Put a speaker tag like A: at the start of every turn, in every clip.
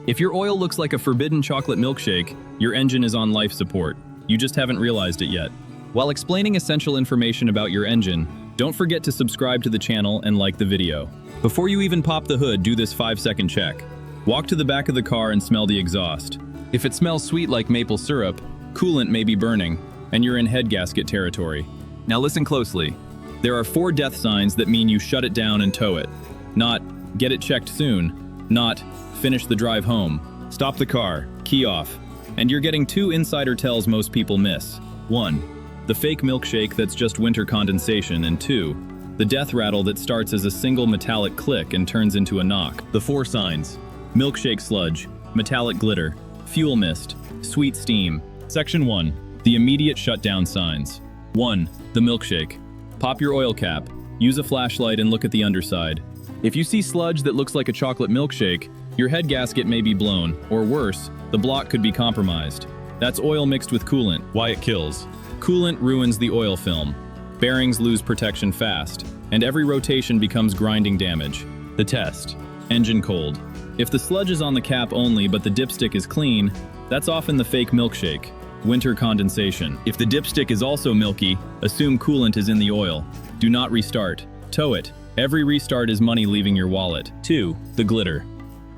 A: If your oil looks like a forbidden chocolate milkshake, your engine is on life support. You just haven't realized it yet. While explaining essential information about your engine, don't forget to subscribe to the channel and like the video. Before you even pop the hood, do this 5-second check. Walk to the back of the car and smell the exhaust. If it smells sweet like maple syrup, coolant may be burning, and you're in head gasket territory. Now listen closely. There are 4 death signs that mean you shut it down and tow it. Not, get it checked soon. Not, finish the drive home. Stop the car, key off. And you're getting 2 insider tells most people miss. 1. The fake milkshake that's just winter condensation, and 2. The death rattle that starts as a single metallic click and turns into a knock. The 4 signs: milkshake sludge, metallic glitter, fuel mist, sweet steam. Section 1. The immediate shutdown signs. 1. The milkshake. Pop your oil cap, use a flashlight and look at the underside. If you see sludge that looks like a chocolate milkshake, your head gasket may be blown, or worse, the block could be compromised. That's oil mixed with coolant. Why it kills. Coolant ruins the oil film. Bearings lose protection fast, and every rotation becomes grinding damage. The test. Engine cold. If the sludge is on the cap only but the dipstick is clean, that's often the fake milkshake. Winter condensation. If the dipstick is also milky, assume coolant is in the oil. Do not restart. Tow it. Every restart is money leaving your wallet. 2. The glitter.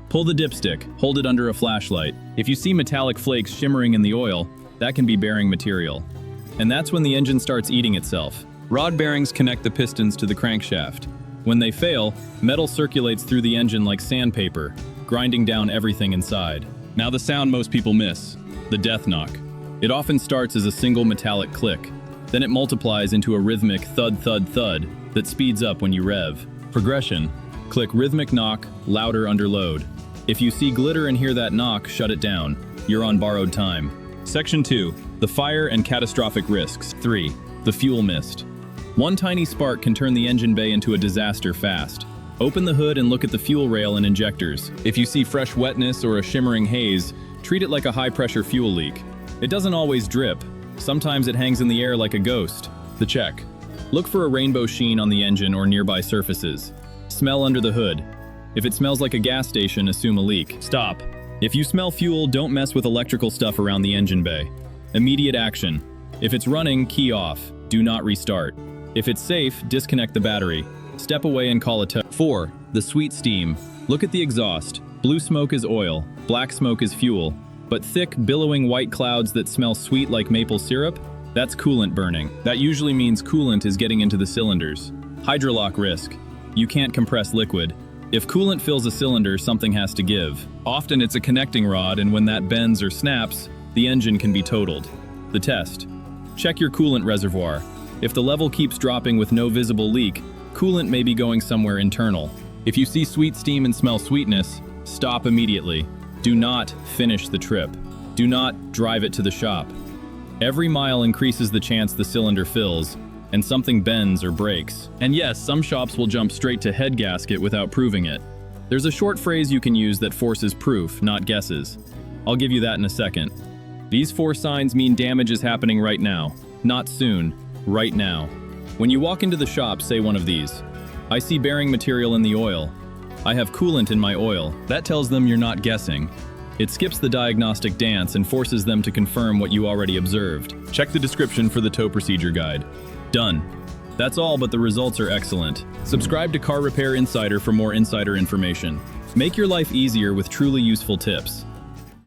A: Pull the dipstick, hold it under a flashlight. If you see metallic flakes shimmering in the oil, that can be bearing material. And that's when the engine starts eating itself. Rod bearings connect the pistons to the crankshaft. When they fail, metal circulates through the engine like sandpaper, grinding down everything inside. Now the sound most people miss, the death knock. It often starts as a single metallic click. Then it multiplies into a rhythmic thud thud thud that speeds up when you rev. Progression. Click rhythmic knock, louder under load. If you see glitter and hear that knock, shut it down. You're on borrowed time. Section 2. The fire and catastrophic risks. 3. The fuel mist. One tiny spark can turn the engine bay into a disaster fast. Open the hood and look at the fuel rail and injectors. If you see fresh wetness or a shimmering haze, treat it like a high-pressure fuel leak. It doesn't always drip. Sometimes it hangs in the air like a ghost. The check. Look for a rainbow sheen on the engine or nearby surfaces. Smell under the hood. If it smells like a gas station, assume a leak. Stop. If you smell fuel, don't mess with electrical stuff around the engine bay. Immediate action. If it's running, key off. Do not restart. If it's safe, disconnect the battery. Step away and call a tow. 4. The sweet steam. Look at the exhaust. Blue smoke is oil, black smoke is fuel. But thick, billowing white clouds that smell sweet like maple syrup? That's coolant burning. That usually means coolant is getting into the cylinders. Hydrolock risk. You can't compress liquid. If coolant fills a cylinder, something has to give. Often it's a connecting rod, and when that bends or snaps, the engine can be totaled. The test. Check your coolant reservoir. If the level keeps dropping with no visible leak, coolant may be going somewhere internal. If you see sweet steam and smell sweetness, stop immediately. Do not finish the trip. Do not drive it to the shop. Every mile increases the chance the cylinder fills, and something bends or breaks. And yes, some shops will jump straight to head gasket without proving it. There's a short phrase you can use that forces proof, not guesses. I'll give you that in a second. These 4 signs mean damage is happening right now. Not soon, right now. When you walk into the shop, say one of these. I see bearing material in the oil. I have coolant in my oil. That tells them you're not guessing. It skips the diagnostic dance and forces them to confirm what you already observed. Check the description for the tow procedure guide. Done. That's all, but the results are excellent. Subscribe to Car Repair Insider for more insider information. Make your life easier with truly useful tips.